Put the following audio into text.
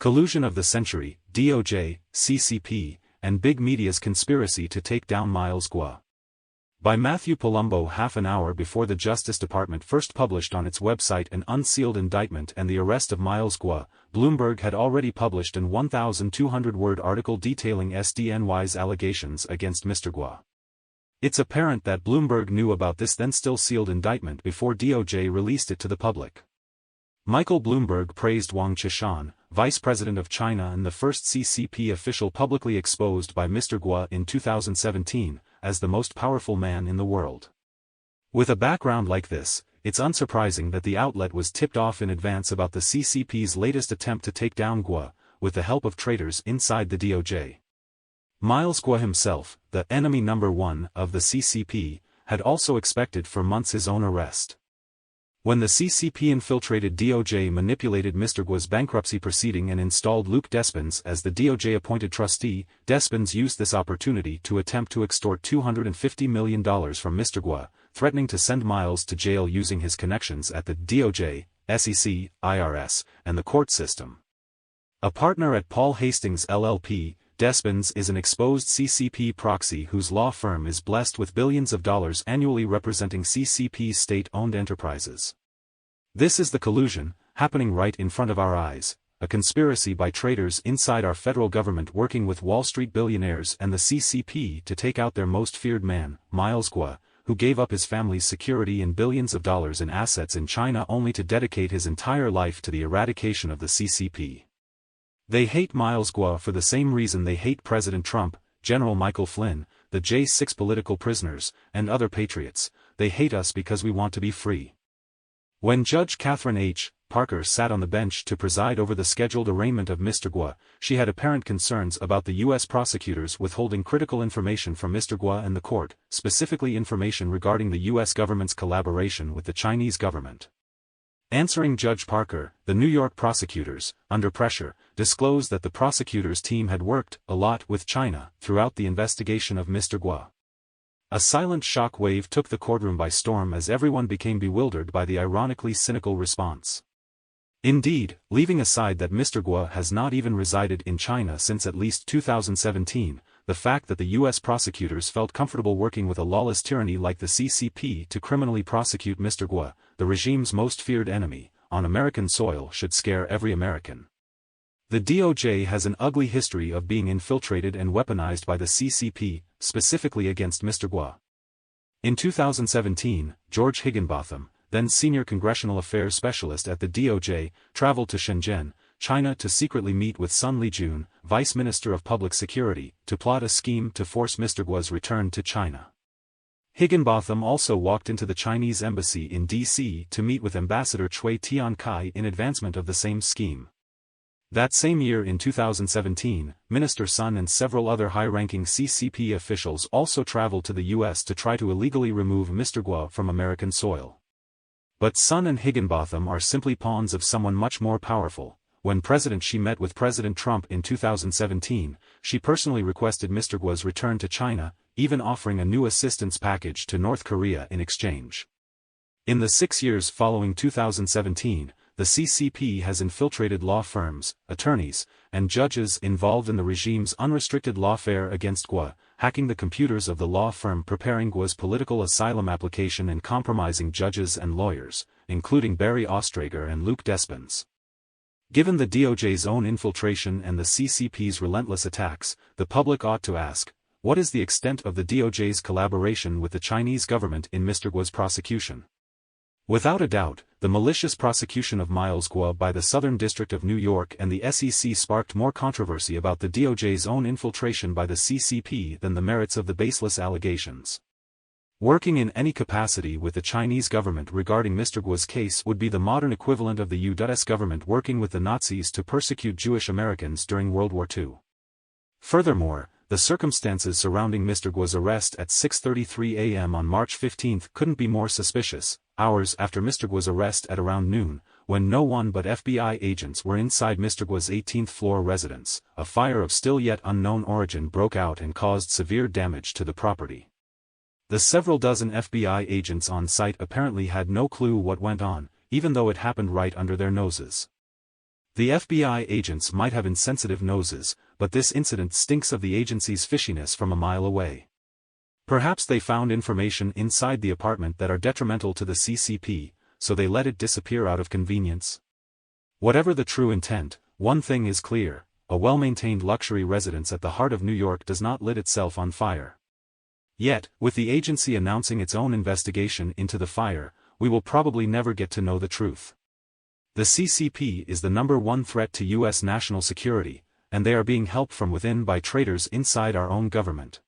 Collusion of the Century, DOJ, CCP, and Big Media's Conspiracy to Take Down Miles Guo. By Matthew Palumbo. Half an hour before the Justice Department first published on its website an unsealed indictment and the arrest of Miles Guo, Bloomberg had already published an 1,200-word article detailing SDNY's allegations against Mr. Guo. It's apparent that Bloomberg knew about this then still sealed indictment before DOJ released it to the public. Michael Bloomberg praised Wang Qishan, vice president of China and the first CCP official publicly exposed by Mr. Guo in 2017, as the most powerful man in the world. With a background like this, it's unsurprising that the outlet was tipped off in advance about the CCP's latest attempt to take down Guo, with the help of traitors inside the DOJ. Miles Guo himself, the enemy number one of the CCP, had also expected for months his own arrest. When the CCP infiltrated DOJ manipulated Mr. Guo's bankruptcy proceeding and installed Luc Despens as the DOJ-appointed trustee, Despens used this opportunity to attempt to extort $250 million from Mr. Guo, threatening to send Miles to jail using his connections at the DOJ, SEC, IRS, and the court system. A partner at Paul Hastings LLP, Despens is an exposed CCP proxy whose law firm is blessed with billions of dollars annually representing CCP's state-owned enterprises. This is the collusion, happening right in front of our eyes, a conspiracy by traitors inside our federal government working with Wall Street billionaires and the CCP to take out their most feared man, Miles Guo, who gave up his family's security and billions of dollars in assets in China only to dedicate his entire life to the eradication of the CCP. They hate Miles Guo for the same reason they hate President Trump, General Michael Flynn, the J6 political prisoners, and other patriots. They hate us because we want to be free. When Judge Catherine H. Parker sat on the bench to preside over the scheduled arraignment of Mr. Guo, she had apparent concerns about the U.S. prosecutors withholding critical information from Mr. Guo and the court, specifically information regarding the U.S. government's collaboration with the Chinese government. Answering Judge Parker, the New York prosecutors, under pressure, disclosed that the prosecutors' team had worked a lot with China throughout the investigation of Mr. Guo. A silent shock wave took the courtroom by storm as everyone became bewildered by the ironically cynical response. Indeed, leaving aside that Mr. Guo has not even resided in China since at least 2017, the fact that the U.S. prosecutors felt comfortable working with a lawless tyranny like the CCP to criminally prosecute Mr. Guo, the regime's most feared enemy, on American soil should scare every American. The DOJ has an ugly history of being infiltrated and weaponized by the CCP, specifically against Mr. Guo. In 2017, George Higginbotham, then senior congressional affairs specialist at the DOJ, traveled to Shenzhen, China to secretly meet with Sun Lijun, Vice Minister of Public Security, to plot a scheme to force Mr. Guo's return to China. Higginbotham also walked into the Chinese embassy in D.C. to meet with Ambassador Cui Tiankai in advancement of the same scheme. That same year in 2017, Minister Sun and several other high-ranking CCP officials also traveled to the U.S. to try to illegally remove Mr. Guo from American soil. But Sun and Higginbotham are simply pawns of someone much more powerful. When President Xi met with President Trump in 2017, she personally requested Mr. Guo's return to China, even offering a new assistance package to North Korea in exchange. In the 6 years following 2017, the CCP has infiltrated law firms, attorneys, and judges involved in the regime's unrestricted lawfare against Guo, hacking the computers of the law firm preparing Guo's political asylum application and compromising judges and lawyers, including Barry Ostrager and Luc Despens. Given the DOJ's own infiltration and the CCP's relentless attacks, the public ought to ask, what is the extent of the DOJ's collaboration with the Chinese government in Mr. Guo's prosecution? Without a doubt, the malicious prosecution of Miles Guo by the Southern District of New York and the SEC sparked more controversy about the DOJ's own infiltration by the CCP than the merits of the baseless allegations. Working in any capacity with the Chinese government regarding Mr. Guo's case would be the modern equivalent of the U.S. government working with the Nazis to persecute Jewish Americans during World War II. Furthermore, the circumstances surrounding Mr. Guo's arrest at 6:33 a.m. on March 15 couldn't be more suspicious, hours after Mr. Guo's arrest at around noon, when no one but FBI agents were inside Mr. Guo's 18th-floor residence, a fire of still yet unknown origin broke out and caused severe damage to the property. The several dozen FBI agents on site apparently had no clue what went on, even though it happened right under their noses. The FBI agents might have insensitive noses, but this incident stinks of the agency's fishiness from a mile away. Perhaps they found information inside the apartment that are detrimental to the CCP, so they let it disappear out of convenience. Whatever the true intent, one thing is clear: a well-maintained luxury residence at the heart of New York does not lit itself on fire. Yet, with the agency announcing its own investigation into the fire, we will probably never get to know the truth. The CCP is the #1 threat to U.S. national security, and they are being helped from within by traitors inside our own government.